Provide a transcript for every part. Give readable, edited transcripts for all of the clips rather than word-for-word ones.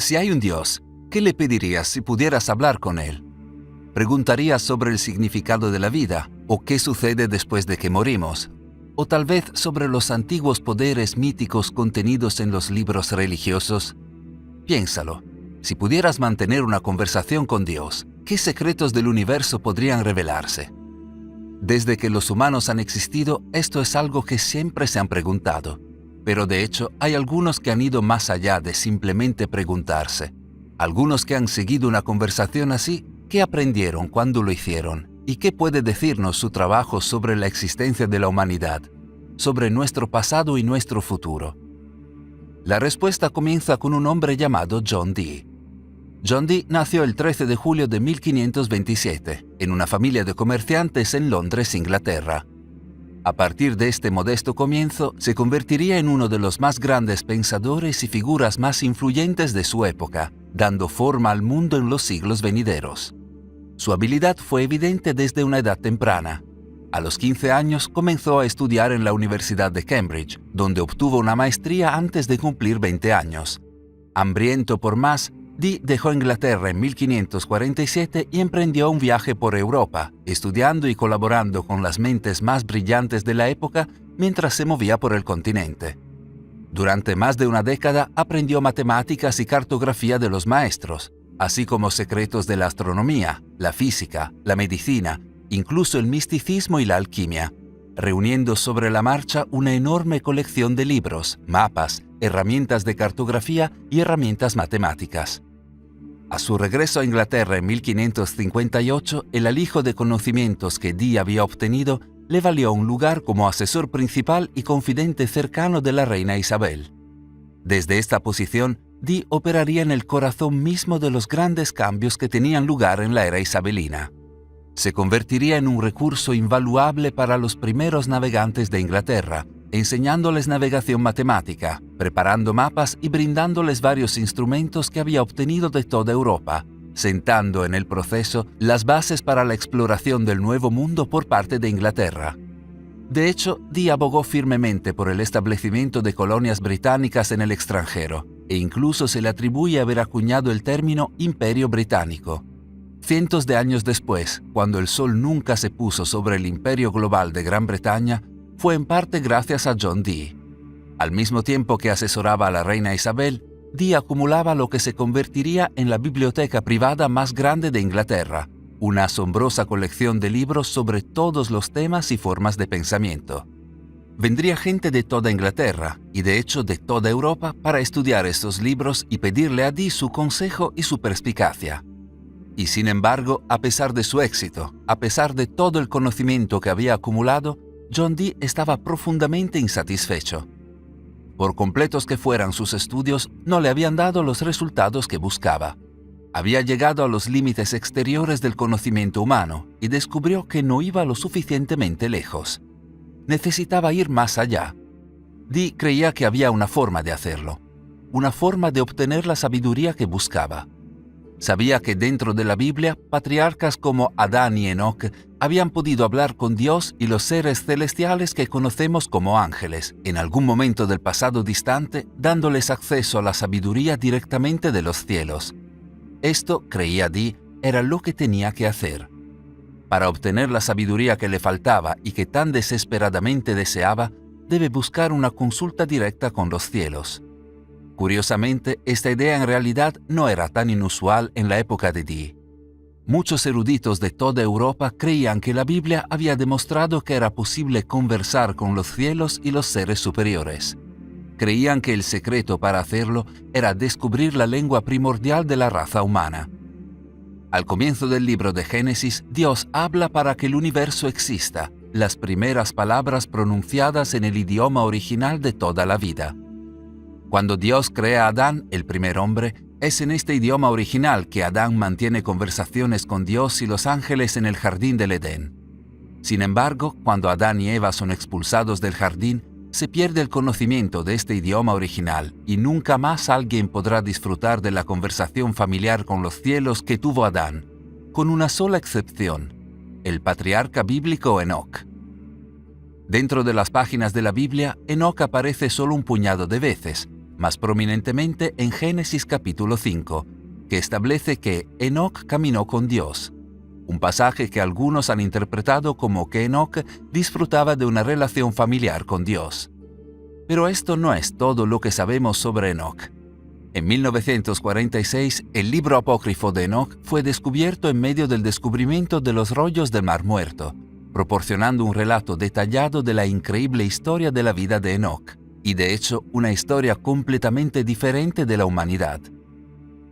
Si hay un Dios, ¿qué le pedirías si pudieras hablar con Él? ¿Preguntarías sobre el significado de la vida o qué sucede después de que morimos? ¿O tal vez sobre los antiguos poderes míticos contenidos en los libros religiosos? Piénsalo. Si pudieras mantener una conversación con Dios, ¿qué secretos del universo podrían revelarse? Desde que los humanos han existido, esto es algo que siempre se han preguntado. Pero de hecho, hay algunos que han ido más allá de simplemente preguntarse. Algunos que han seguido una conversación así, ¿qué aprendieron cuando lo hicieron? ¿Y qué puede decirnos su trabajo sobre la existencia de la humanidad, sobre nuestro pasado y nuestro futuro? La respuesta comienza con un hombre llamado John Dee. John Dee nació el 13 de julio de 1527, en una familia de comerciantes en Londres, Inglaterra. A partir de este modesto comienzo, se convertiría en uno de los más grandes pensadores y figuras más influyentes de su época, dando forma al mundo en los siglos venideros. Su habilidad fue evidente desde una edad temprana. A los 15 años comenzó a estudiar en la Universidad de Cambridge, donde obtuvo una maestría antes de cumplir 20 años. Hambriento por más, Dee dejó Inglaterra en 1547 y emprendió un viaje por Europa, estudiando y colaborando con las mentes más brillantes de la época mientras se movía por el continente. Durante más de una década aprendió matemáticas y cartografía de los maestros, así como secretos de la astronomía, la física, la medicina, incluso el misticismo y la alquimia, reuniendo sobre la marcha una enorme colección de libros, mapas, herramientas de cartografía y herramientas matemáticas. A su regreso a Inglaterra en 1558, el alijo de conocimientos que Dee había obtenido le valió un lugar como asesor principal y confidente cercano de la reina Isabel. Desde esta posición, Dee operaría en el corazón mismo de los grandes cambios que tenían lugar en la era isabelina. Se convertiría en un recurso invaluable para los primeros navegantes de Inglaterra, enseñándoles navegación matemática, preparando mapas y brindándoles varios instrumentos que había obtenido de toda Europa, sentando en el proceso las bases para la exploración del Nuevo Mundo por parte de Inglaterra. De hecho, Dee abogó firmemente por el establecimiento de colonias británicas en el extranjero, e incluso se le atribuye haber acuñado el término Imperio Británico. Cientos de años después, cuando el sol nunca se puso sobre el imperio global de Gran Bretaña, fue en parte gracias a John Dee. Al mismo tiempo que asesoraba a la reina Isabel, Dee acumulaba lo que se convertiría en la biblioteca privada más grande de Inglaterra, una asombrosa colección de libros sobre todos los temas y formas de pensamiento. Vendría gente de toda Inglaterra, y de hecho de toda Europa, para estudiar estos libros y pedirle a Dee su consejo y su perspicacia. Y sin embargo, a pesar de su éxito, a pesar de todo el conocimiento que había acumulado, John Dee estaba profundamente insatisfecho. Por completos que fueran sus estudios, no le habían dado los resultados que buscaba. Había llegado a los límites exteriores del conocimiento humano y descubrió que no iba lo suficientemente lejos. Necesitaba ir más allá. Dee creía que había una forma de hacerlo, una forma de obtener la sabiduría que buscaba. Sabía que dentro de la Biblia, patriarcas como Adán y Enoc habían podido hablar con Dios y los seres celestiales que conocemos como ángeles, en algún momento del pasado distante, dándoles acceso a la sabiduría directamente de los cielos. Esto, creía Dee, era lo que tenía que hacer. Para obtener la sabiduría que le faltaba y que tan desesperadamente deseaba, debe buscar una consulta directa con los cielos. Curiosamente, esta idea en realidad no era tan inusual en la época de Dee. Muchos eruditos de toda Europa creían que la Biblia había demostrado que era posible conversar con los cielos y los seres superiores. Creían que el secreto para hacerlo era descubrir la lengua primordial de la raza humana. Al comienzo del libro de Génesis, Dios habla para que el universo exista, las primeras palabras pronunciadas en el idioma original de toda la vida. Cuando Dios crea a Adán, el primer hombre, es en este idioma original que Adán mantiene conversaciones con Dios y los ángeles en el jardín del Edén. Sin embargo, cuando Adán y Eva son expulsados del jardín, se pierde el conocimiento de este idioma original y nunca más alguien podrá disfrutar de la conversación familiar con los cielos que tuvo Adán, con una sola excepción, el patriarca bíblico Enoc. Dentro de las páginas de la Biblia, Enoc aparece solo un puñado de veces, más prominentemente en Génesis capítulo 5, que establece que Enoc caminó con Dios, un pasaje que algunos han interpretado como que Enoc disfrutaba de una relación familiar con Dios. Pero esto no es todo lo que sabemos sobre Enoc. En 1946, el libro apócrifo de Enoc fue descubierto en medio del descubrimiento de los rollos del Mar Muerto, proporcionando un relato detallado de la increíble historia de la vida de Enoc, y de hecho una historia completamente diferente de la humanidad.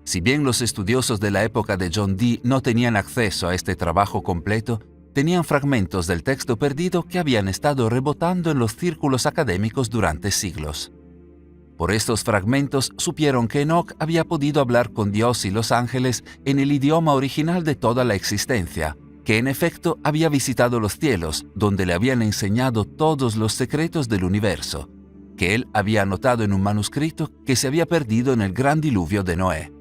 Si bien los estudiosos de la época de John Dee no tenían acceso a este trabajo completo, tenían fragmentos del texto perdido que habían estado rebotando en los círculos académicos durante siglos. Por estos fragmentos supieron que Enoc había podido hablar con Dios y los ángeles en el idioma original de toda la existencia, que en efecto había visitado los cielos, donde le habían enseñado todos los secretos del universo, que él había anotado en un manuscrito que se había perdido en el gran diluvio de Noé.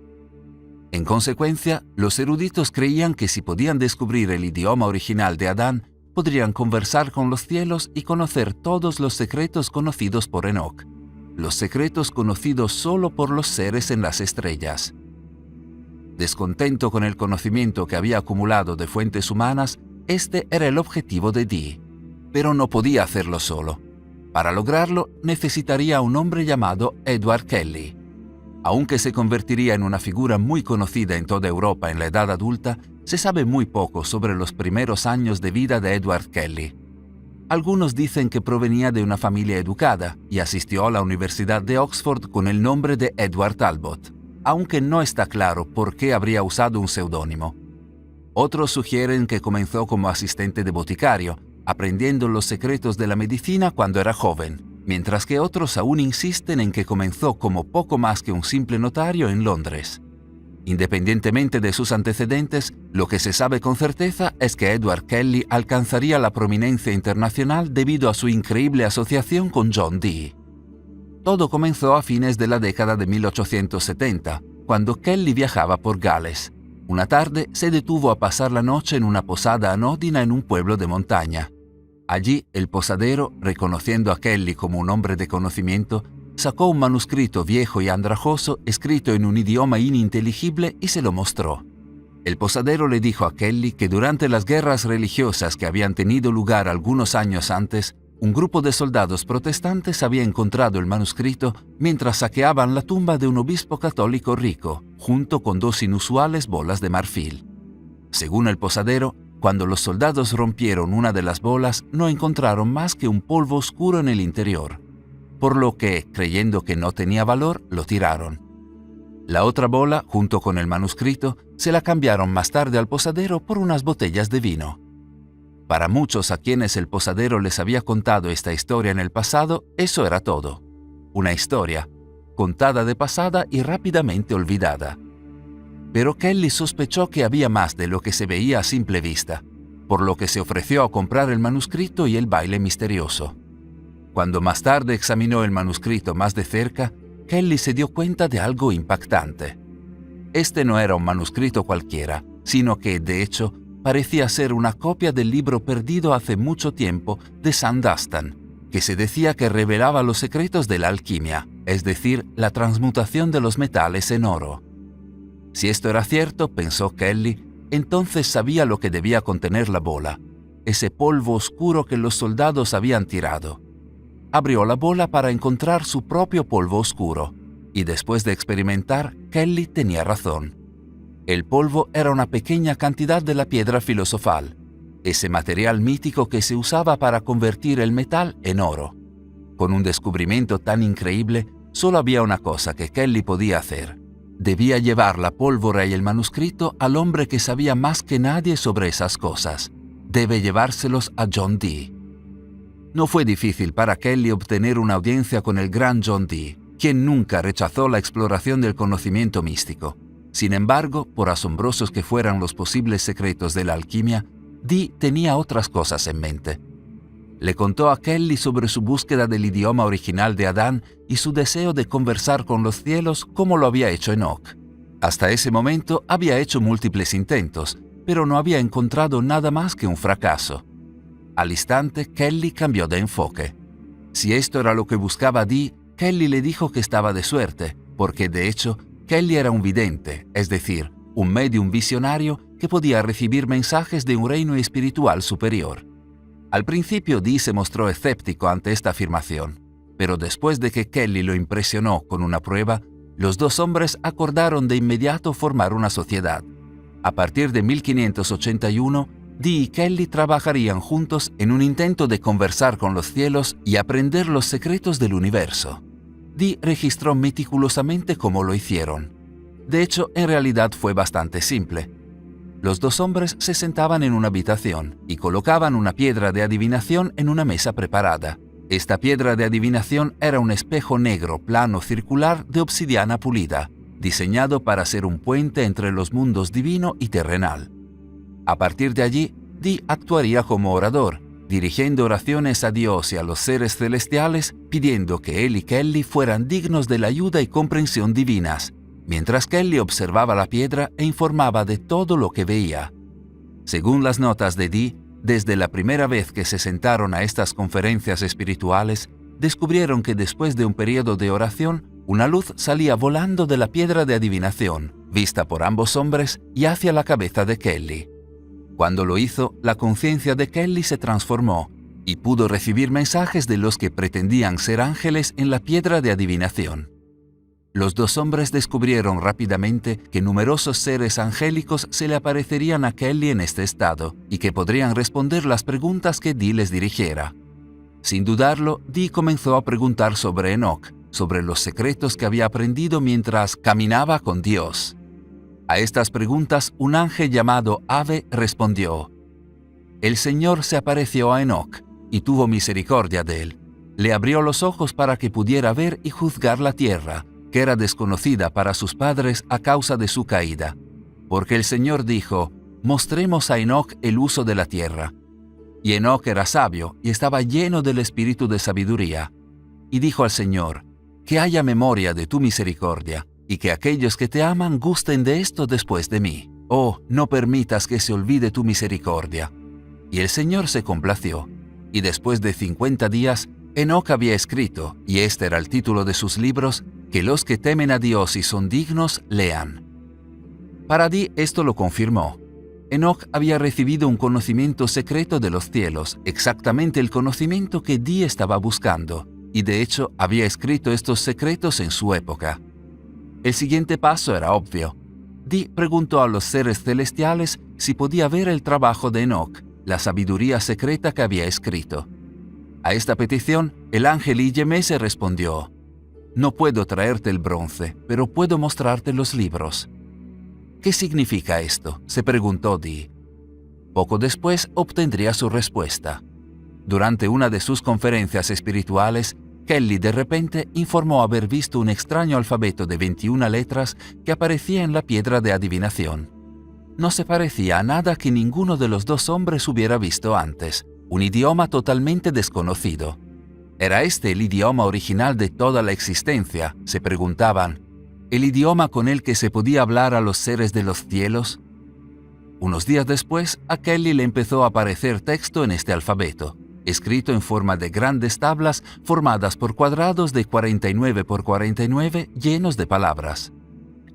En consecuencia, los eruditos creían que si podían descubrir el idioma original de Adán, podrían conversar con los cielos y conocer todos los secretos conocidos por Enoc, los secretos conocidos solo por los seres en las estrellas. Descontento con el conocimiento que había acumulado de fuentes humanas, este era el objetivo de Dee, pero no podía hacerlo solo. Para lograrlo, necesitaría a un hombre llamado Edward Kelly. Aunque se convertiría en una figura muy conocida en toda Europa en la edad adulta, se sabe muy poco sobre los primeros años de vida de Edward Kelly. Algunos dicen que provenía de una familia educada y asistió a la Universidad de Oxford con el nombre de Edward Talbot, aunque no está claro por qué habría usado un seudónimo. Otros sugieren que comenzó como asistente de boticario, aprendiendo los secretos de la medicina cuando era joven, mientras que otros aún insisten en que comenzó como poco más que un simple notario en Londres. Independientemente de sus antecedentes, lo que se sabe con certeza es que Edward Kelly alcanzaría la prominencia internacional debido a su increíble asociación con John Dee. Todo comenzó a fines de la década de 1870, cuando Kelly viajaba por Gales. Una tarde se detuvo a pasar la noche en una posada anodina en un pueblo de montaña. Allí, el posadero, reconociendo a Kelly como un hombre de conocimiento, sacó un manuscrito viejo y andrajoso escrito en un idioma ininteligible y se lo mostró. El posadero le dijo a Kelly que durante las guerras religiosas que habían tenido lugar algunos años antes, un grupo de soldados protestantes había encontrado el manuscrito mientras saqueaban la tumba de un obispo católico rico, junto con dos inusuales bolas de marfil. Según el posadero, cuando los soldados rompieron una de las bolas, no encontraron más que un polvo oscuro en el interior, por lo que, creyendo que no tenía valor, lo tiraron. La otra bola, junto con el manuscrito, se la cambiaron más tarde al posadero por unas botellas de vino. Para muchos a quienes el posadero les había contado esta historia en el pasado, eso era todo. Una historia, contada de pasada y rápidamente olvidada. Pero Kelly sospechó que había más de lo que se veía a simple vista, por lo que se ofreció a comprar el manuscrito y el baile misterioso. Cuando más tarde examinó el manuscrito más de cerca, Kelly se dio cuenta de algo impactante. Este no era un manuscrito cualquiera, sino que, de hecho, parecía ser una copia del libro perdido hace mucho tiempo de Sandastan, que se decía que revelaba los secretos de la alquimia, es decir, la transmutación de los metales en oro. Si esto era cierto, pensó Kelly, entonces sabía lo que debía contener la bola, ese polvo oscuro que los soldados habían tirado. Abrió la bola para encontrar su propio polvo oscuro, y después de experimentar, Kelly tenía razón. El polvo era una pequeña cantidad de la piedra filosofal, ese material mítico que se usaba para convertir el metal en oro. Con un descubrimiento tan increíble, solo había una cosa que Kelly podía hacer. Debía llevar la pólvora y el manuscrito al hombre que sabía más que nadie sobre esas cosas. Debe llevárselos a John Dee. No fue difícil para Kelly obtener una audiencia con el gran John Dee, quien nunca rechazó la exploración del conocimiento místico. Sin embargo, por asombrosos que fueran los posibles secretos de la alquimia, Dee tenía otras cosas en mente. Le contó a Kelly sobre su búsqueda del idioma original de Adán y su deseo de conversar con los cielos como lo había hecho Enoc. Hasta ese momento había hecho múltiples intentos, pero no había encontrado nada más que un fracaso. Al instante, Kelly cambió de enfoque. Si esto era lo que buscaba Dee, Kelly le dijo que estaba de suerte, porque de hecho, Kelly era un vidente, es decir, un medium visionario que podía recibir mensajes de un reino espiritual superior. Al principio Dee se mostró escéptico ante esta afirmación, pero después de que Kelly lo impresionó con una prueba, los dos hombres acordaron de inmediato formar una sociedad. A partir de 1581, Dee y Kelly trabajarían juntos en un intento de conversar con los cielos y aprender los secretos del universo. Dee registró meticulosamente cómo lo hicieron. De hecho, en realidad fue bastante simple. Los dos hombres se sentaban en una habitación y colocaban una piedra de adivinación en una mesa preparada. Esta piedra de adivinación era un espejo negro plano circular de obsidiana pulida, diseñado para ser un puente entre los mundos divino y terrenal. A partir de allí, Dee actuaría como orador, dirigiendo oraciones a Dios y a los seres celestiales, pidiendo que él y Kelly fueran dignos de la ayuda y comprensión divinas, mientras Kelly observaba la piedra e informaba de todo lo que veía. Según las notas de Dee, desde la primera vez que se sentaron a estas conferencias espirituales, descubrieron que después de un periodo de oración, una luz salía volando de la piedra de adivinación, vista por ambos hombres, y hacia la cabeza de Kelly. Cuando lo hizo, la conciencia de Kelly se transformó y pudo recibir mensajes de los que pretendían ser ángeles en la piedra de adivinación. Los dos hombres descubrieron rápidamente que numerosos seres angélicos se le aparecerían a Kelly en este estado y que podrían responder las preguntas que Dee les dirigiera. Sin dudarlo, Dee comenzó a preguntar sobre Enoch, sobre los secretos que había aprendido mientras caminaba con Dios. A estas preguntas, un ángel llamado Ave respondió: «El Señor se apareció a Enoch y tuvo misericordia de él. Le abrió los ojos para que pudiera ver y juzgar la tierra, que era desconocida para sus padres a causa de su caída. Porque el Señor dijo: mostremos a Enoch el uso de la tierra. Y Enoch era sabio y estaba lleno del espíritu de sabiduría. Y dijo al Señor: que haya memoria de tu misericordia, y que aquellos que te aman gusten de esto después de mí. Oh, no permitas que se olvide tu misericordia». Y el Señor se complació. Y después de 50 días, Enoch había escrito, y este era el título de sus libros, que los que temen a Dios y son dignos lean. Para Dee esto lo confirmó. Enoch había recibido un conocimiento secreto de los cielos, exactamente el conocimiento que Dee estaba buscando, y de hecho había escrito estos secretos en su época. El siguiente paso era obvio. Dee preguntó a los seres celestiales si podía ver el trabajo de Enoch, la sabiduría secreta que había escrito. A esta petición, el ángel Iyemese respondió: «No puedo traerte el bronce, pero puedo mostrarte los libros». «¿Qué significa esto?», se preguntó Dee. Poco después obtendría su respuesta. Durante una de sus conferencias espirituales, Kelly de repente informó haber visto un extraño alfabeto de 21 letras que aparecía en la piedra de adivinación. No se parecía a nada que ninguno de los dos hombres hubiera visto antes, un idioma totalmente desconocido. ¿Era este el idioma original de toda la existencia?, se preguntaban. ¿El idioma con el que se podía hablar a los seres de los cielos? Unos días después, a Kelly le empezó a aparecer texto en este alfabeto, escrito en forma de grandes tablas formadas por cuadrados de 49 por 49 llenos de palabras.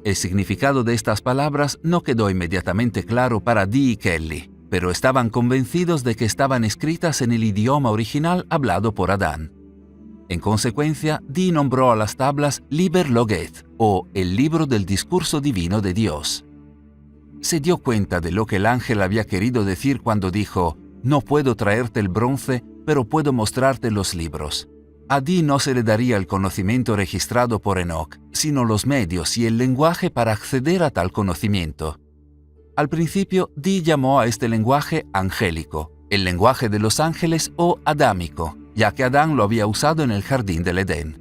El significado de estas palabras no quedó inmediatamente claro para Dee y Kelly, pero estaban convencidos de que estaban escritas en el idioma original hablado por Adán. En consecuencia, Dee nombró a las tablas Liber Loget, o el libro del discurso divino de Dios. Se dio cuenta de lo que el ángel había querido decir cuando dijo: «No puedo traerte el bronce, pero puedo mostrarte los libros». A Dee no se le daría el conocimiento registrado por Enoch, sino los medios y el lenguaje para acceder a tal conocimiento. Al principio, Dee llamó a este lenguaje angélico, el lenguaje de los ángeles o adámico, ya que Adán lo había usado en el jardín del Edén.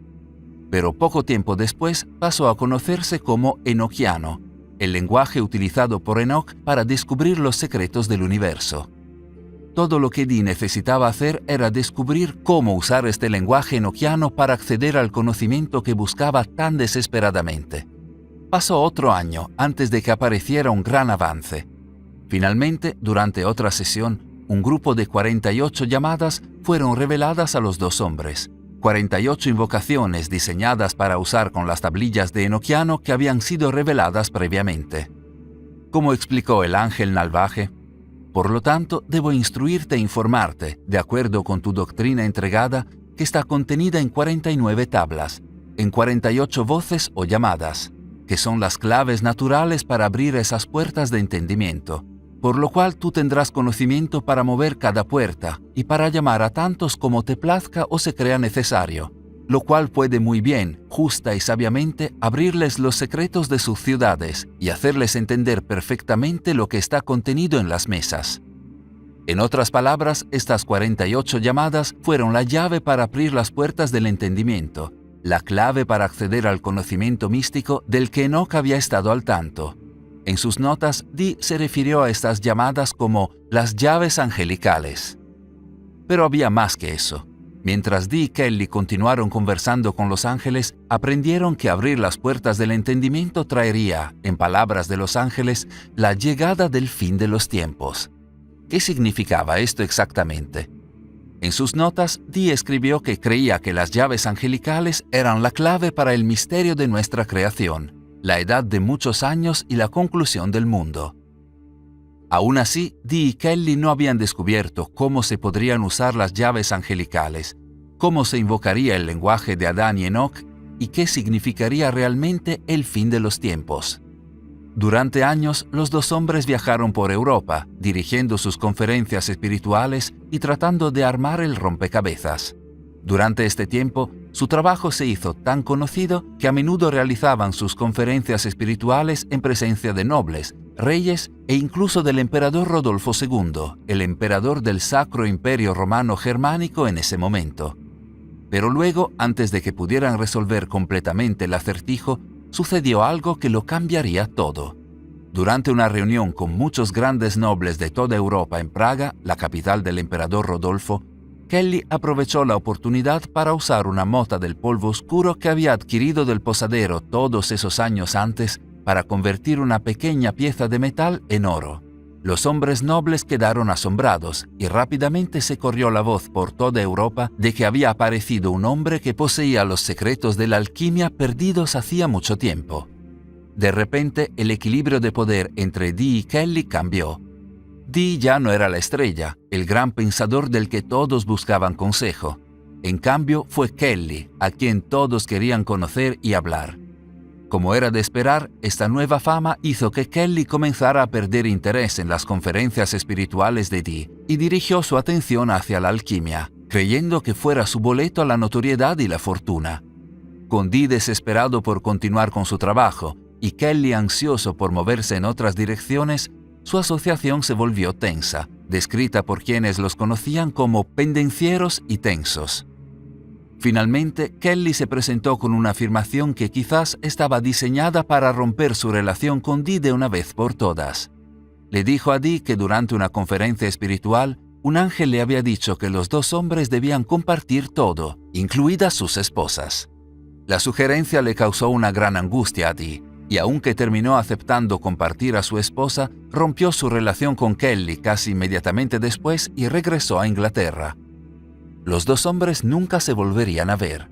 Pero poco tiempo después pasó a conocerse como enoquiano, el lenguaje utilizado por Enoch para descubrir los secretos del universo. Todo lo que Dee necesitaba hacer era descubrir cómo usar este lenguaje enoquiano para acceder al conocimiento que buscaba tan desesperadamente. Pasó otro año antes de que apareciera un gran avance. Finalmente, durante otra sesión, un grupo de 48 llamadas fueron reveladas a los dos hombres. 48 invocaciones diseñadas para usar con las tablillas de Enoquiano que habían sido reveladas previamente. Como explicó el ángel Nalvaje, por lo tanto, debo instruirte e informarte, de acuerdo con tu doctrina entregada, que está contenida en 49 tablas, en 48 voces o llamadas, que son las claves naturales para abrir esas puertas de entendimiento, por lo cual tú tendrás conocimiento para mover cada puerta y para llamar a tantos como te plazca o se crea necesario, lo cual puede muy bien, justa y sabiamente, abrirles los secretos de sus ciudades y hacerles entender perfectamente lo que está contenido en las mesas. En otras palabras, estas 48 llamadas fueron la llave para abrir las puertas del entendimiento, la clave para acceder al conocimiento místico del que Enoc había estado al tanto. En sus notas, Dee se refirió a estas llamadas como las llaves angelicales. Pero había más que eso. Mientras Dee y Kelly continuaron conversando con los ángeles, aprendieron que abrir las puertas del entendimiento traería, en palabras de los ángeles, la llegada del fin de los tiempos. ¿Qué significaba esto exactamente? En sus notas, Dee escribió que creía que las llaves angelicales eran la clave para el misterio de nuestra creación, la edad de muchos años y la conclusión del mundo. Aún así, Dee y Kelly no habían descubierto cómo se podrían usar las llaves angelicales, cómo se invocaría el lenguaje de Adán y Enoc y qué significaría realmente el fin de los tiempos. Durante años, los dos hombres viajaron por Europa, dirigiendo sus conferencias espirituales y tratando de armar el rompecabezas. Durante este tiempo, su trabajo se hizo tan conocido que a menudo realizaban sus conferencias espirituales en presencia de nobles, reyes e incluso del emperador Rodolfo II, el emperador del Sacro Imperio Romano Germánico en ese momento. Pero luego, antes de que pudieran resolver completamente el acertijo, sucedió algo que lo cambiaría todo. Durante una reunión con muchos grandes nobles de toda Europa en Praga, la capital del emperador Rodolfo, Kelly aprovechó la oportunidad para usar una mota del polvo oscuro que había adquirido del posadero todos esos años antes para convertir una pequeña pieza de metal en oro. Los hombres nobles quedaron asombrados y rápidamente se corrió la voz por toda Europa de que había aparecido un hombre que poseía los secretos de la alquimia perdidos hacía mucho tiempo. De repente, el equilibrio de poder entre Dee y Kelly cambió. Dee ya no era la estrella, el gran pensador del que todos buscaban consejo. En cambio, fue Kelly, a quien todos querían conocer y hablar. Como era de esperar, esta nueva fama hizo que Kelly comenzara a perder interés en las conferencias espirituales de Dee y dirigió su atención hacia la alquimia, creyendo que fuera su boleto a la notoriedad y la fortuna. Con Dee desesperado por continuar con su trabajo y Kelly ansioso por moverse en otras direcciones, su asociación se volvió tensa, descrita por quienes los conocían como pendencieros y tensos. Finalmente, Kelly se presentó con una afirmación que quizás estaba diseñada para romper su relación con Dee de una vez por todas. Le dijo a Dee que durante una conferencia espiritual, un ángel le había dicho que los dos hombres debían compartir todo, incluidas sus esposas. La sugerencia le causó una gran angustia a Dee, y aunque terminó aceptando compartir a su esposa, rompió su relación con Kelly casi inmediatamente después y regresó a Inglaterra. Los dos hombres nunca se volverían a ver.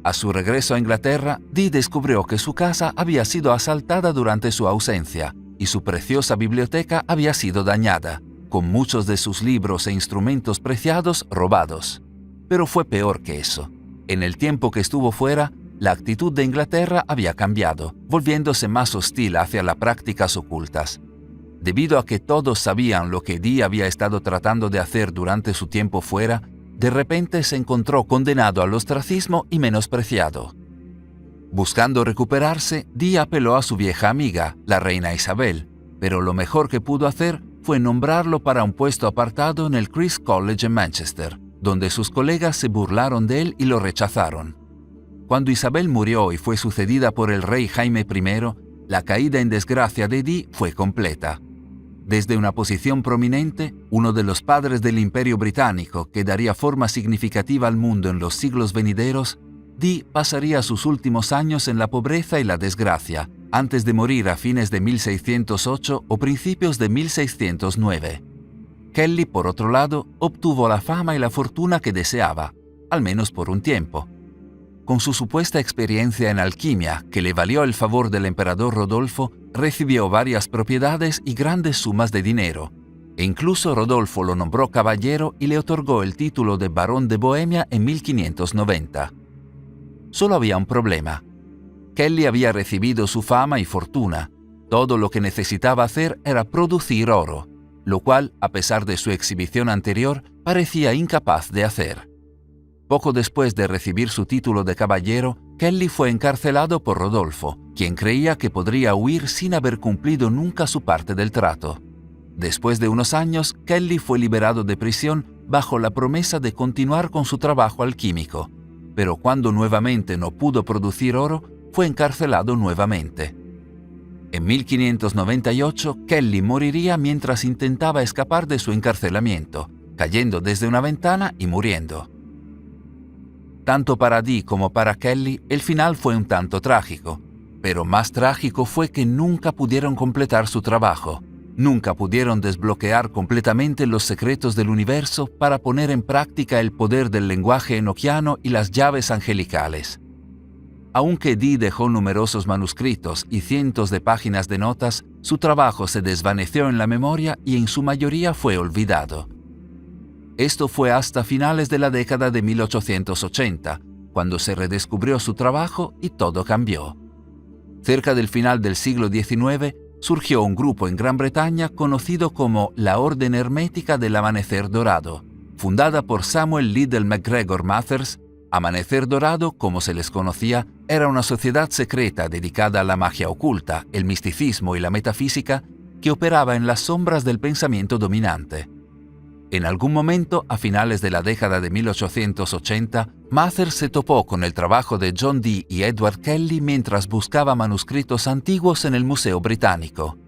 A su regreso a Inglaterra, Dee descubrió que su casa había sido asaltada durante su ausencia y su preciosa biblioteca había sido dañada, con muchos de sus libros e instrumentos preciados robados. Pero fue peor que eso. En el tiempo que estuvo fuera, la actitud de Inglaterra había cambiado, volviéndose más hostil hacia las prácticas ocultas. Debido a que todos sabían lo que Dee había estado tratando de hacer durante su tiempo fuera, de repente se encontró condenado al ostracismo y menospreciado. Buscando recuperarse, Dee apeló a su vieja amiga, la reina Isabel, pero lo mejor que pudo hacer fue nombrarlo para un puesto apartado en el Christ's College en Manchester, donde sus colegas se burlaron de él y lo rechazaron. Cuando Isabel murió y fue sucedida por el rey Jaime I, la caída en desgracia de Dee fue completa. Desde una posición prominente, uno de los padres del Imperio Británico que daría forma significativa al mundo en los siglos venideros, Dee pasaría sus últimos años en la pobreza y la desgracia, antes de morir a fines de 1608 o principios de 1609. Kelly, por otro lado, obtuvo la fama y la fortuna que deseaba. al menos por un tiempo. Con su supuesta experiencia en alquimia, que le valió el favor del emperador Rodolfo, recibió varias propiedades y grandes sumas de dinero, e incluso Rodolfo lo nombró caballero y le otorgó el título de barón de Bohemia en 1590. Solo había un problema. Kelly había recibido su fama y fortuna. Todo lo que necesitaba hacer era producir oro, lo cual, a pesar de su exhibición anterior, parecía incapaz de hacer. Poco después de recibir su título de caballero, Kelly fue encarcelado por Rodolfo, quien creía que podría huir sin haber cumplido nunca su parte del trato. Después de unos años, Kelly fue liberado de prisión bajo la promesa de continuar con su trabajo alquímico, pero cuando nuevamente no pudo producir oro, fue encarcelado nuevamente. En 1598, Kelly moriría mientras intentaba escapar de su encarcelamiento, cayendo desde una ventana y muriendo. Tanto para Dee como para Kelly, el final fue un tanto trágico, pero más trágico fue que nunca pudieron completar su trabajo. Nunca pudieron desbloquear completamente los secretos del universo para poner en práctica el poder del lenguaje enoquiano y las llaves angelicales. Aunque Dee dejó numerosos manuscritos y cientos de páginas de notas, su trabajo se desvaneció en la memoria y en su mayoría fue olvidado. Esto fue hasta finales de la década de 1880, cuando se redescubrió su trabajo y todo cambió. Cerca del final del siglo XIX, surgió un grupo en Gran Bretaña conocido como la Orden Hermética del Amanecer Dorado, fundada por Samuel Liddell MacGregor Mathers. Amanecer Dorado, como se les conocía, era una sociedad secreta dedicada a la magia oculta, el misticismo y la metafísica que operaba en las sombras del pensamiento dominante. En algún momento, a finales de la década de 1880, Mathers se topó con el trabajo de John Dee y Edward Kelly mientras buscaba manuscritos antiguos en el Museo Británico.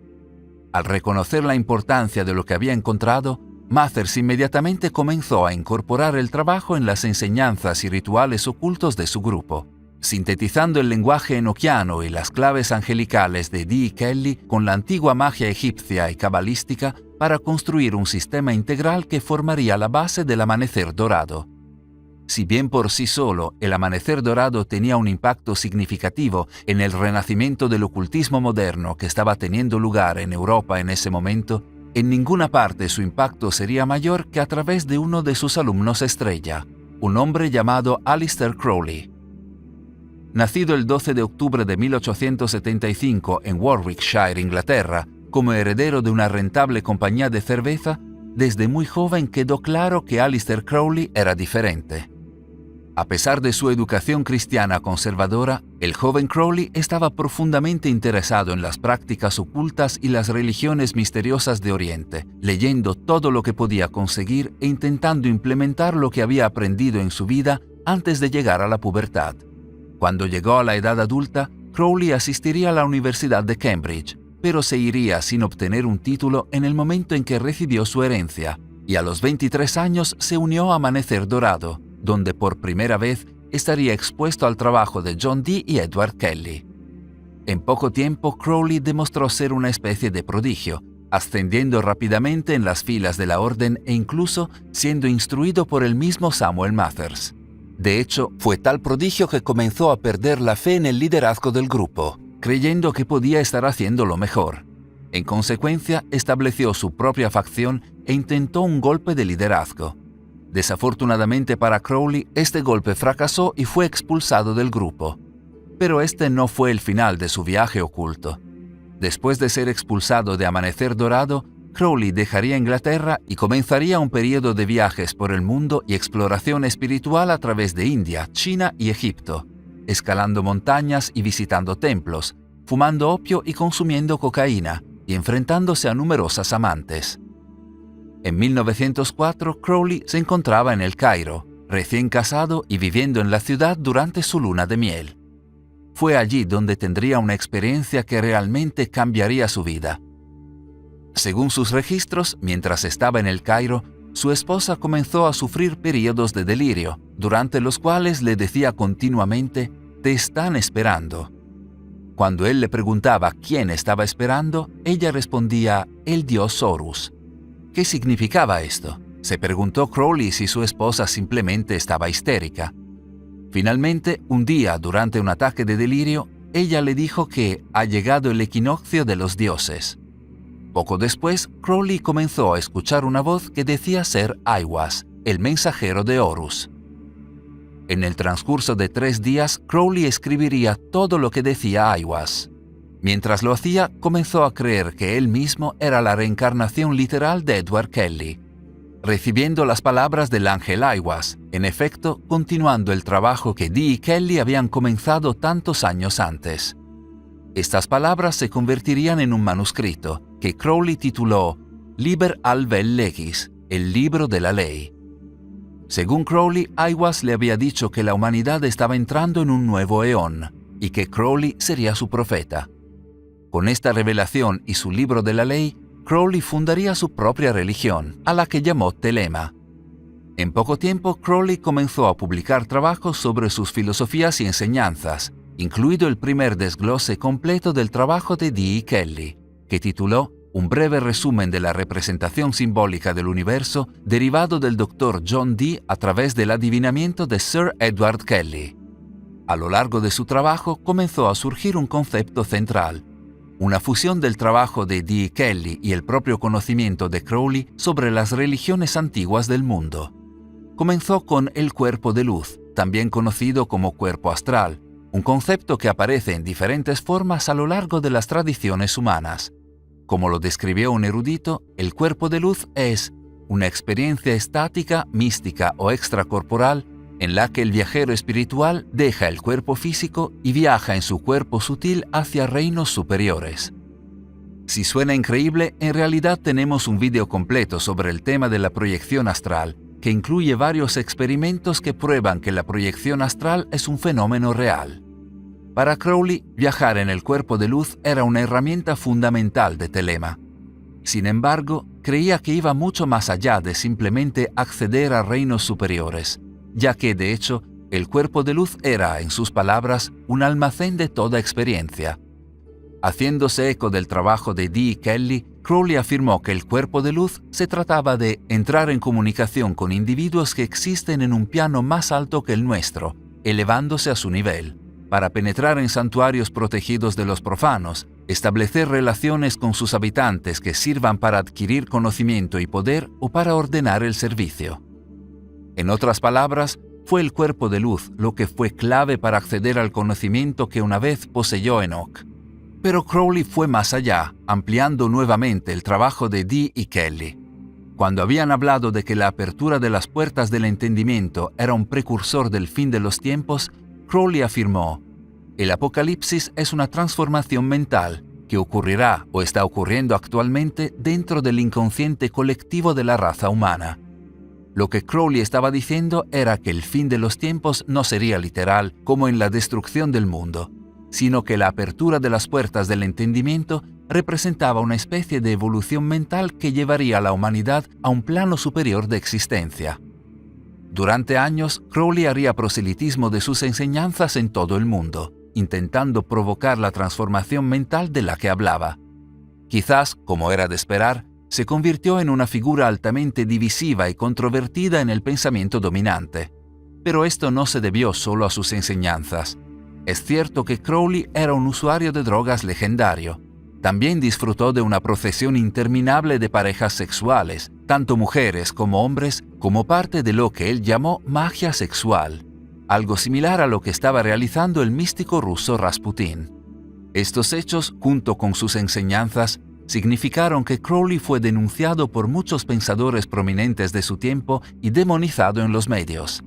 Al reconocer la importancia de lo que había encontrado, Mathers inmediatamente comenzó a incorporar el trabajo en las enseñanzas y rituales ocultos de su grupo, sintetizando el lenguaje enoquiano y las claves angelicales de Dee y Kelly con la antigua magia egipcia y cabalística para construir un sistema integral que formaría la base del Amanecer Dorado. Si bien por sí solo el Amanecer Dorado tenía un impacto significativo en el renacimiento del ocultismo moderno que estaba teniendo lugar en Europa en ese momento, en ninguna parte su impacto sería mayor que a través de uno de sus alumnos estrella, un hombre llamado Aleister Crowley. Nacido el 12 de octubre de 1875 en Warwickshire, Inglaterra, como heredero de una rentable compañía de cerveza, desde muy joven quedó claro que Aleister Crowley era diferente. A pesar de su educación cristiana conservadora, el joven Crowley estaba profundamente interesado en las prácticas ocultas y las religiones misteriosas de Oriente, leyendo todo lo que podía conseguir e intentando implementar lo que había aprendido en su vida antes de llegar a la pubertad. Cuando llegó a la edad adulta, Crowley asistiría a la Universidad de Cambridge, pero se iría sin obtener un título en el momento en que recibió su herencia, y a los 23 años se unió a Amanecer Dorado, donde por primera vez estaría expuesto al trabajo de John Dee y Edward Kelly. En poco tiempo, Crowley demostró ser una especie de prodigio, ascendiendo rápidamente en las filas de la orden e incluso siendo instruido por el mismo Samuel Mathers. De hecho, fue tal prodigio que comenzó a perder la fe en el liderazgo del grupo, creyendo que podía estar haciendo lo mejor. En consecuencia, estableció su propia facción e intentó un golpe de liderazgo. Desafortunadamente para Crowley, este golpe fracasó y fue expulsado del grupo. Pero este no fue el final de su viaje oculto. Después de ser expulsado de Amanecer Dorado, Crowley dejaría Inglaterra y comenzaría un periodo de viajes por el mundo y exploración espiritual a través de India, China y Egipto, escalando montañas y visitando templos, fumando opio y consumiendo cocaína, y enfrentándose a numerosas amantes. En 1904, Crowley se encontraba en El Cairo, recién casado y viviendo en la ciudad durante su luna de miel. Fue allí donde tendría una experiencia que realmente cambiaría su vida. Según sus registros, mientras estaba en El Cairo, su esposa comenzó a sufrir periodos de delirio, durante los cuales le decía continuamente: «Te están esperando». Cuando él le preguntaba quién estaba esperando, ella respondía: «El dios Horus». ¿Qué significaba esto? Se preguntó Crowley si su esposa simplemente estaba histérica. Finalmente, un día, durante un ataque de delirio, ella le dijo que ha llegado el equinoccio de los dioses. Poco después, Crowley comenzó a escuchar una voz que decía ser Aiwass, el mensajero de Horus. En el transcurso de 3 días, Crowley escribiría todo lo que decía Aiwass. Mientras lo hacía, comenzó a creer que él mismo era la reencarnación literal de Edward Kelly, recibiendo las palabras del ángel Aiwass, en efecto, continuando el trabajo que Dee y Kelly habían comenzado tantos años antes. Estas palabras se convertirían en un manuscrito, que Crowley tituló Liber Alvel Legis, el libro de la ley. Según Crowley, Aiwass le había dicho que la humanidad estaba entrando en un nuevo eón, y que Crowley sería su profeta. Con esta revelación y su libro de la ley, Crowley fundaría su propia religión, a la que llamó Telema. En poco tiempo, Crowley comenzó a publicar trabajos sobre sus filosofías y enseñanzas, incluido el primer desglose completo del trabajo de Dee y Kelly, que tituló Un breve resumen de la representación simbólica del universo derivado del Dr. John Dee a través del adivinamiento de Sir Edward Kelly. A lo largo de su trabajo comenzó a surgir un concepto central, una fusión del trabajo de Dee y Kelly y el propio conocimiento de Crowley sobre las religiones antiguas del mundo. Comenzó con el cuerpo de luz, también conocido como cuerpo astral, un concepto que aparece en diferentes formas a lo largo de las tradiciones humanas. Como lo describió un erudito, el cuerpo de luz es una experiencia estática, mística o extracorporal en la que el viajero espiritual deja el cuerpo físico y viaja en su cuerpo sutil hacia reinos superiores. Si suena increíble, en realidad tenemos un vídeo completo sobre el tema de la proyección astral, que incluye varios experimentos que prueban que la proyección astral es un fenómeno real. Para Crowley, viajar en el cuerpo de luz era una herramienta fundamental de Telema. Sin embargo, creía que iba mucho más allá de simplemente acceder a reinos superiores, ya que, de hecho, el cuerpo de luz era, en sus palabras, un almacén de toda experiencia. Haciéndose eco del trabajo de Dee y Kelly, Crowley afirmó que el cuerpo de luz se trataba de entrar en comunicación con individuos que existen en un plano más alto que el nuestro, elevándose a su nivel, para penetrar en santuarios protegidos de los profanos, establecer relaciones con sus habitantes que sirvan para adquirir conocimiento y poder o para ordenar el servicio. En otras palabras, fue el cuerpo de luz lo que fue clave para acceder al conocimiento que una vez poseyó Enoch. Pero Crowley fue más allá, ampliando nuevamente el trabajo de Dee y Kelly. Cuando habían hablado de que la apertura de las puertas del entendimiento era un precursor del fin de los tiempos, Crowley afirmó: el apocalipsis es una transformación mental que ocurrirá o está ocurriendo actualmente dentro del inconsciente colectivo de la raza humana. Lo que Crowley estaba diciendo era que el fin de los tiempos no sería literal como en la destrucción del mundo, sino que la apertura de las puertas del entendimiento representaba una especie de evolución mental que llevaría a la humanidad a un plano superior de existencia. Durante años, Crowley haría proselitismo de sus enseñanzas en todo el mundo, intentando provocar la transformación mental de la que hablaba. Quizás, como era de esperar, se convirtió en una figura altamente divisiva y controvertida en el pensamiento dominante. Pero esto no se debió solo a sus enseñanzas. Es cierto que Crowley era un usuario de drogas legendario. También disfrutó de una procesión interminable de parejas sexuales, tanto mujeres como hombres, como parte de lo que él llamó magia sexual, algo similar a lo que estaba realizando el místico ruso Rasputín. Estos hechos, junto con sus enseñanzas, significaron que Crowley fue denunciado por muchos pensadores prominentes de su tiempo y demonizado en los medios.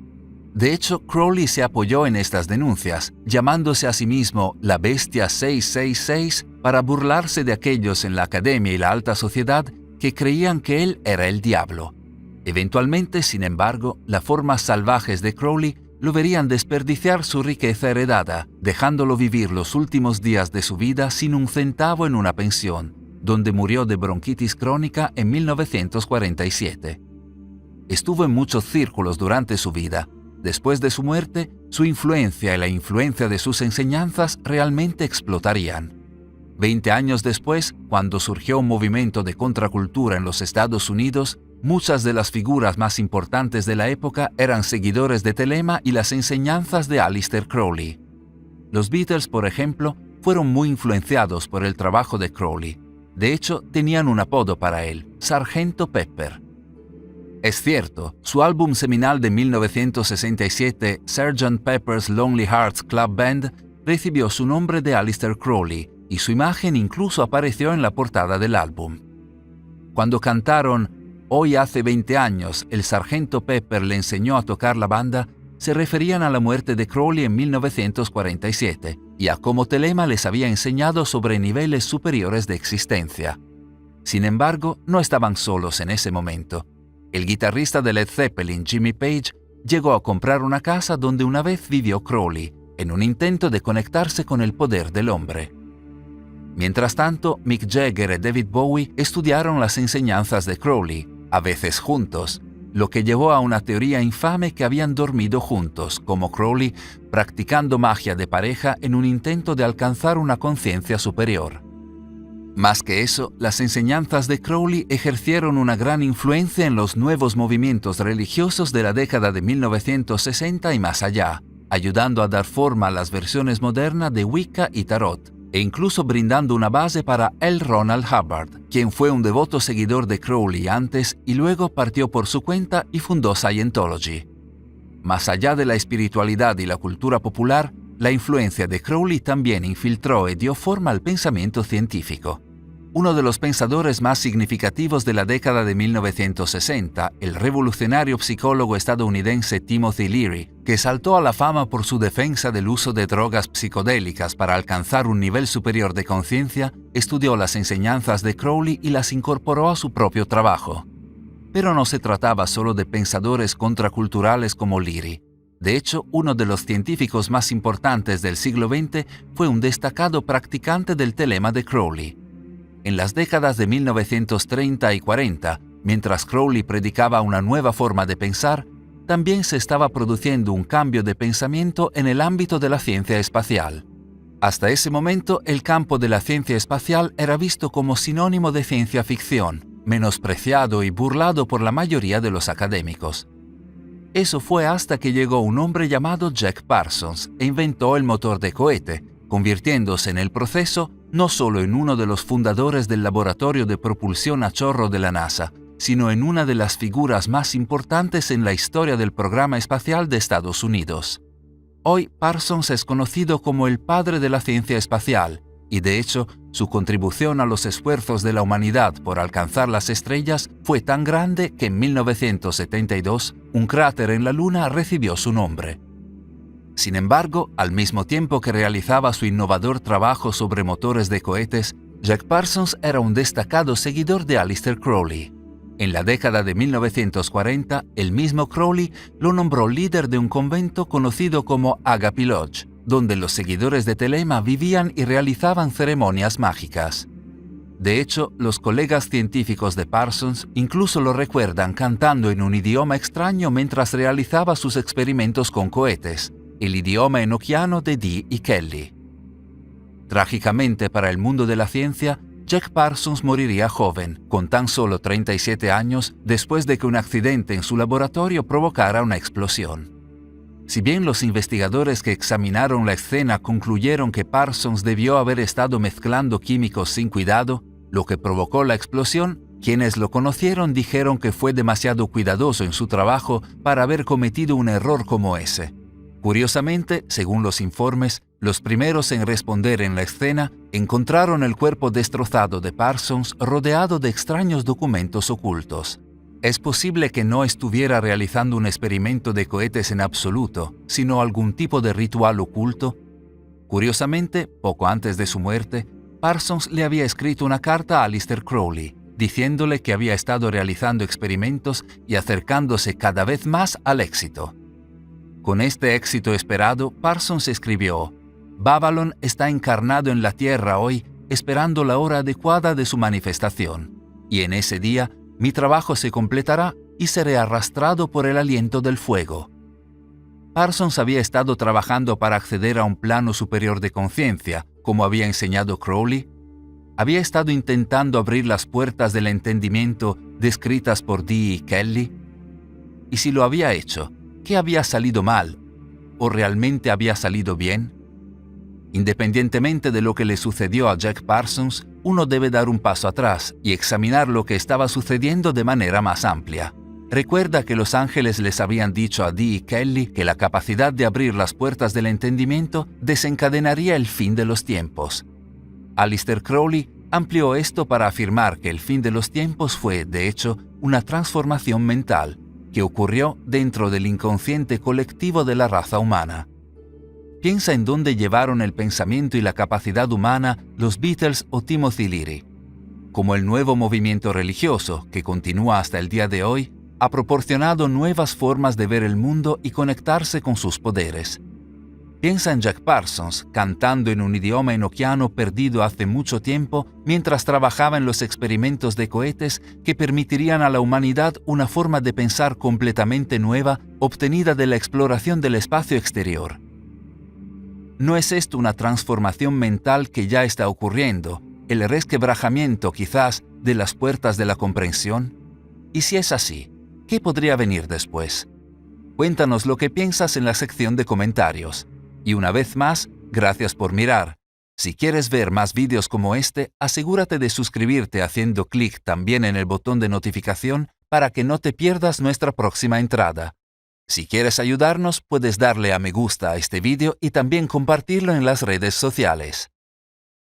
De hecho, Crowley se apoyó en estas denuncias, llamándose a sí mismo la Bestia 666 para burlarse de aquellos en la academia y la alta sociedad que creían que él era el diablo. Eventualmente, sin embargo, las formas salvajes de Crowley lo verían desperdiciar su riqueza heredada, dejándolo vivir los últimos días de su vida sin un centavo en una pensión, donde murió de bronquitis crónica en 1947. Estuvo en muchos círculos durante su vida. Después de su muerte, su influencia y la influencia de sus enseñanzas realmente explotarían. 20 años después, cuando surgió un movimiento de contracultura en los Estados Unidos, muchas de las figuras más importantes de la época eran seguidores de Telema y las enseñanzas de Aleister Crowley. Los Beatles, por ejemplo, fueron muy influenciados por el trabajo de Crowley. De hecho, tenían un apodo para él, Sargento Pepper. Es cierto, su álbum seminal de 1967, Sgt. Pepper's Lonely Hearts Club Band, recibió su nombre de Aleister Crowley y su imagen incluso apareció en la portada del álbum. Cuando cantaron «Hoy hace 20 años, el Sargento Pepper le enseñó a tocar la banda», se referían a la muerte de Crowley en 1947 y a cómo Telema les había enseñado sobre niveles superiores de existencia. Sin embargo, no estaban solos en ese momento. El guitarrista de Led Zeppelin, Jimmy Page, llegó a comprar una casa donde una vez vivió Crowley, en un intento de conectarse con el poder del hombre. Mientras tanto, Mick Jagger y David Bowie estudiaron las enseñanzas de Crowley, a veces juntos, lo que llevó a una teoría infame que habían dormido juntos, como Crowley, practicando magia de pareja en un intento de alcanzar una conciencia superior. Más que eso, las enseñanzas de Crowley ejercieron una gran influencia en los nuevos movimientos religiosos de la década de 1960 y más allá, ayudando a dar forma a las versiones modernas de Wicca y Tarot, e incluso brindando una base para L. Ronald Hubbard, quien fue un devoto seguidor de Crowley antes y luego partió por su cuenta y fundó Scientology. Más allá de la espiritualidad y la cultura popular, la influencia de Crowley también infiltró y dio forma al pensamiento científico. Uno de los pensadores más significativos de la década de 1960, el revolucionario psicólogo estadounidense Timothy Leary, que saltó a la fama por su defensa del uso de drogas psicodélicas para alcanzar un nivel superior de conciencia, estudió las enseñanzas de Crowley y las incorporó a su propio trabajo. Pero no se trataba solo de pensadores contraculturales como Leary. De hecho, uno de los científicos más importantes del siglo XX fue un destacado practicante del telema de Crowley. En las décadas de 1930 y 40, mientras Crowley predicaba una nueva forma de pensar, también se estaba produciendo un cambio de pensamiento en el ámbito de la ciencia espacial. Hasta ese momento, el campo de la ciencia espacial era visto como sinónimo de ciencia ficción, menospreciado y burlado por la mayoría de los académicos. Eso fue hasta que llegó un hombre llamado Jack Parsons e inventó el motor de cohete, convirtiéndose en el proceso no solo en uno de los fundadores del laboratorio de propulsión a chorro de la NASA, sino en una de las figuras más importantes en la historia del programa espacial de Estados Unidos. Hoy, Parsons es conocido como el padre de la ciencia espacial, y de hecho, su contribución a los esfuerzos de la humanidad por alcanzar las estrellas fue tan grande que en 1972, un cráter en la Luna recibió su nombre. Sin embargo, al mismo tiempo que realizaba su innovador trabajo sobre motores de cohetes, Jack Parsons era un destacado seguidor de Aleister Crowley. En la década de 1940, el mismo Crowley lo nombró líder de un convento conocido como Agape Lodge, donde los seguidores de Telema vivían y realizaban ceremonias mágicas. De hecho, los colegas científicos de Parsons incluso lo recuerdan cantando en un idioma extraño mientras realizaba sus experimentos con cohetes, el idioma enoquiano de Dee y Kelly. Trágicamente para el mundo de la ciencia, Jack Parsons moriría joven, con tan solo 37 años, después de que un accidente en su laboratorio provocara una explosión. Si bien los investigadores que examinaron la escena concluyeron que Parsons debió haber estado mezclando químicos sin cuidado, lo que provocó la explosión, quienes lo conocieron dijeron que fue demasiado cuidadoso en su trabajo para haber cometido un error como ese. Curiosamente, según los informes, los primeros en responder en la escena encontraron el cuerpo destrozado de Parsons rodeado de extraños documentos ocultos. Es posible que no estuviera realizando un experimento de cohetes en absoluto, sino algún tipo de ritual oculto. Curiosamente, poco antes de su muerte, Parsons le había escrito una carta a Aleister Crowley, diciéndole que había estado realizando experimentos y acercándose cada vez más al éxito. Con este éxito esperado, Parsons escribió: «Babylon está encarnado en la Tierra hoy, esperando la hora adecuada de su manifestación, y en ese día mi trabajo se completará y seré arrastrado por el aliento del fuego». Parsons había estado trabajando para acceder a un plano superior de conciencia, como había enseñado Crowley. ¿Había estado intentando abrir las puertas del entendimiento descritas por Dee y Kelly? Y si lo había hecho, ¿qué había salido mal? ¿O realmente había salido bien? Independientemente de lo que le sucedió a Jack Parsons, uno debe dar un paso atrás y examinar lo que estaba sucediendo de manera más amplia. Recuerda que los ángeles les habían dicho a Dee y Kelly que la capacidad de abrir las puertas del entendimiento desencadenaría el fin de los tiempos. Aleister Crowley amplió esto para afirmar que el fin de los tiempos fue, de hecho, una transformación mental que ocurrió dentro del inconsciente colectivo de la raza humana. Piensa en dónde llevaron el pensamiento y la capacidad humana los Beatles o Timothy Leary. Como el nuevo movimiento religioso, que continúa hasta el día de hoy, ha proporcionado nuevas formas de ver el mundo y conectarse con sus poderes. Piensa en Jack Parsons cantando en un idioma enoquiano perdido hace mucho tiempo mientras trabajaba en los experimentos de cohetes que permitirían a la humanidad una forma de pensar completamente nueva obtenida de la exploración del espacio exterior. ¿No es esto una transformación mental que ya está ocurriendo, el resquebrajamiento quizás de las puertas de la comprensión? Y si es así, ¿qué podría venir después? Cuéntanos lo que piensas en la sección de comentarios. Y una vez más, gracias por mirar. Si quieres ver más vídeos como este, asegúrate de suscribirte haciendo clic también en el botón de notificación para que no te pierdas nuestra próxima entrada. Si quieres ayudarnos, puedes darle a me gusta a este vídeo y también compartirlo en las redes sociales.